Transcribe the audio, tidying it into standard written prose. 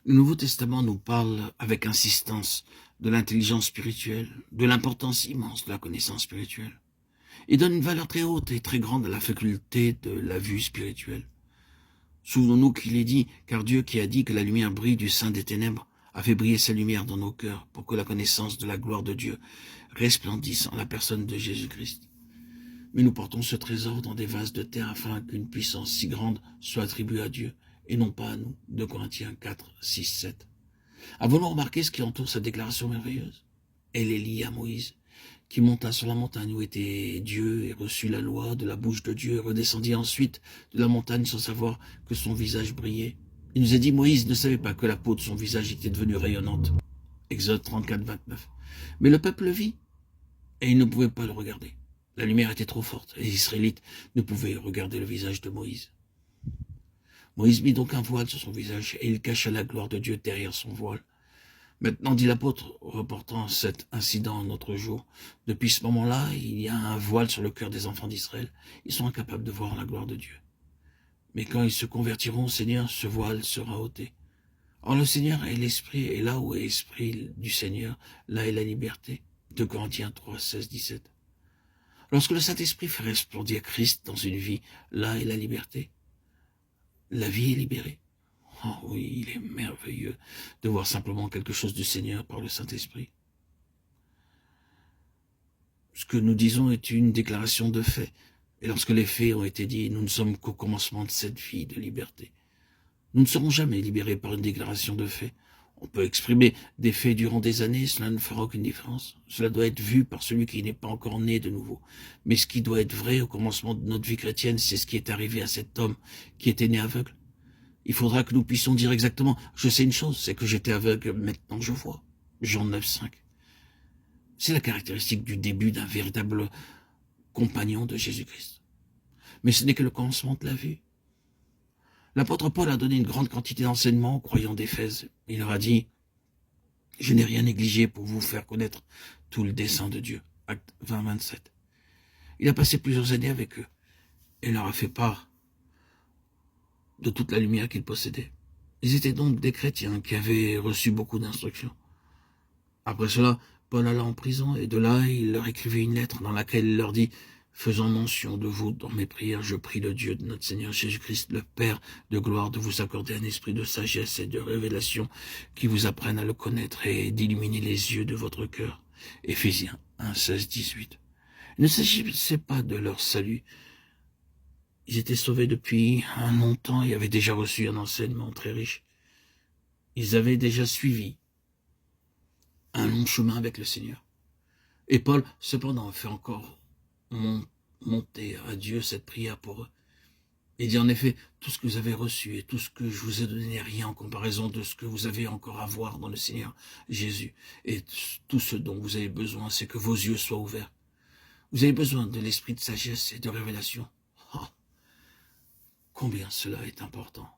Le Nouveau Testament nous parle avec insistance de l'intelligence spirituelle, de l'importance immense de la connaissance spirituelle. Il donne une valeur très haute et très grande à la faculté de la vue spirituelle. Souvenons-nous qu'il est dit, car Dieu qui a dit que la lumière brille du sein des ténèbres a fait briller sa lumière dans nos cœurs pour que la connaissance de la gloire de Dieu resplendisse en la personne de Jésus-Christ. Mais nous portons ce trésor dans des vases de terre afin qu'une puissance si grande soit attribuée à Dieu et non pas à nous. 2 Corinthiens 4, 6, 7. Avons-nous remarqué ce qui entoure cette déclaration merveilleuse? Elle est liée à Moïse, qui monta sur la montagne où était Dieu et reçut la loi de la bouche de Dieu et redescendit ensuite de la montagne sans savoir que son visage brillait. Il nous a dit, Moïse ne savait pas que la peau de son visage était devenue rayonnante. Exode 34, 29. Mais le peuple le vit et il ne pouvait pas le regarder. La lumière était trop forte et les Israélites ne pouvaient regarder le visage de Moïse. Moïse mit donc un voile sur son visage et il cacha la gloire de Dieu derrière son voile. Maintenant, dit l'apôtre, reportant cet incident à notre jour, depuis ce moment-là, il y a un voile sur le cœur des enfants d'Israël. Ils sont incapables de voir la gloire de Dieu. Mais quand ils se convertiront au Seigneur, ce voile sera ôté. Or, le Seigneur est l'Esprit, et là où est l'Esprit du Seigneur, là est la liberté. 2 Corinthiens 3, 16, 17. Lorsque le Saint-Esprit fait resplendir Christ dans une vie, là est la liberté. La vie est libérée. Oh oui, il est merveilleux de voir simplement quelque chose du Seigneur par le Saint-Esprit. Ce que nous disons est une déclaration de fait. Et lorsque les faits ont été dits, nous ne sommes qu'au commencement de cette vie de liberté. Nous ne serons jamais libérés par une déclaration de fait. On peut exprimer des faits durant des années, cela ne fera aucune différence. Cela doit être vu par celui qui n'est pas encore né de nouveau. Mais ce qui doit être vrai au commencement de notre vie chrétienne, c'est ce qui est arrivé à cet homme qui était né aveugle. Il faudra que nous puissions dire exactement, je sais une chose, c'est que j'étais aveugle, maintenant je vois. Jean 9, 5. C'est la caractéristique du début d'un véritable compagnon de Jésus-Christ. Mais ce n'est que le commencement de la vue. L'apôtre Paul a donné une grande quantité d'enseignements aux croyants d'Éphèse. Il leur a dit, je n'ai rien négligé pour vous faire connaître tout le dessein de Dieu. Acte 20, 27. Il a passé plusieurs années avec eux et leur a fait part de toute la lumière qu'ils possédaient. Ils étaient donc des chrétiens qui avaient reçu beaucoup d'instructions. Après cela, Paul alla en prison et de là, il leur écrivit une lettre dans laquelle il leur dit « Faisant mention de vous dans mes prières, je prie le Dieu de notre Seigneur Jésus-Christ, le Père de gloire, de vous accorder un esprit de sagesse et de révélation qui vous apprenne à le connaître et d'illuminer les yeux de votre cœur. » Éphésiens 1, 16, 18. Il ne s'agissait pas de leur salut. Ils étaient sauvés depuis un longtemps et avaient déjà reçu un enseignement très riche. Ils avaient déjà suivi un long chemin avec le Seigneur. Et Paul, cependant, fait encore monter à Dieu cette prière pour eux. Il dit en effet, tout ce que vous avez reçu et tout ce que je vous ai donné n'est rien en comparaison de ce que vous avez encore à voir dans le Seigneur Jésus. Et tout ce dont vous avez besoin, c'est que vos yeux soient ouverts. Vous avez besoin de l'esprit de sagesse et de révélation. Oh, combien cela est important.